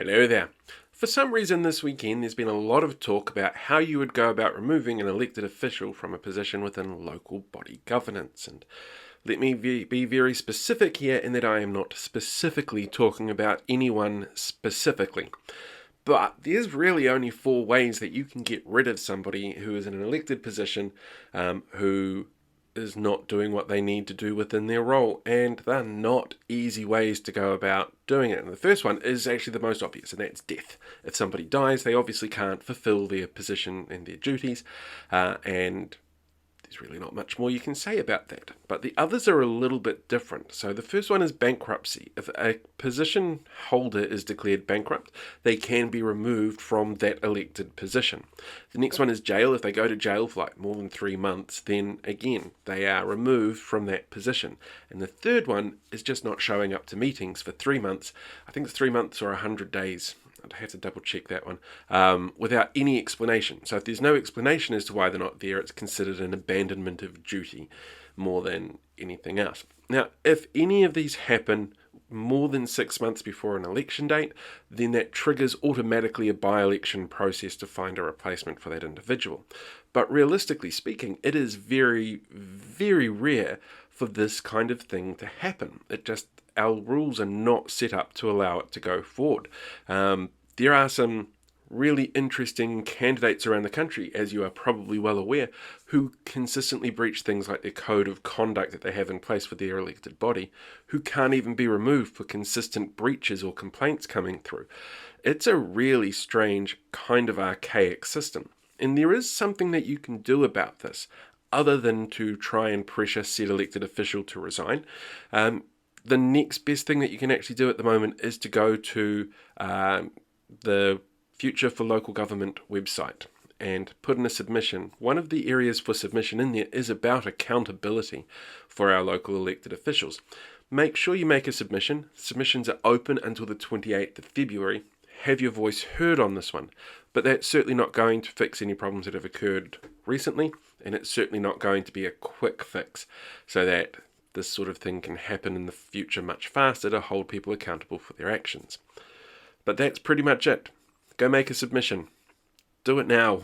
Hello there. For some reason this weekend there's been a lot of talk about how you would go about removing an elected official from a position within local body governance. And let me be very specific here in that I am not specifically talking about anyone specifically. But there's really only four ways that you can get rid of somebody who is in an elected position who is not doing what they need to do within their role, and they're not easy ways to go about doing it. And the first one is actually the most obvious, and that's death. If somebody dies, they obviously can't fulfill their position and their duties, and there's really not much more you can say about that. But the others are a little bit different. So the first one is bankruptcy. If a position holder is declared bankrupt, they can be removed from that elected position. The next one is jail. If they go to jail for more than 3 months, then again, they are removed from that position. And the third one is just not showing up to meetings for 3 months. I think it's 3 months or 100 days. I'd have to double check that one, without any explanation. So if there's no explanation as to why they're not there, it's considered an abandonment of duty more than anything else. Now, if any of these happen more than 6 months before an election date, then that triggers automatically a by-election process to find a replacement for that individual. But realistically speaking, it is very, very rare for this kind of thing to happen. Our rules are not set up to allow it to go forward. There are some really interesting candidates around the country, as you are probably well aware, who consistently breach things like their code of conduct that they have in place for their elected body, who can't even be removed for consistent breaches or complaints coming through. It's a really strange, kind of archaic system. And there is something that you can do about this, other than to try and pressure said elected official to resign. The next best thing that you can actually do at the moment is to go to the Future for Local Government website and put in a submission. One of the areas for submission in there is about accountability for our local elected officials. Make sure you make a submission. Submissions are open until the 28th of February. Have your voice heard on this one. But that's certainly not going to fix any problems that have occurred recently, and it's certainly not going to be a quick fix so that this sort of thing can happen in the future much faster to hold people accountable for their actions. But that's pretty much it. Go make a submission. Do it now.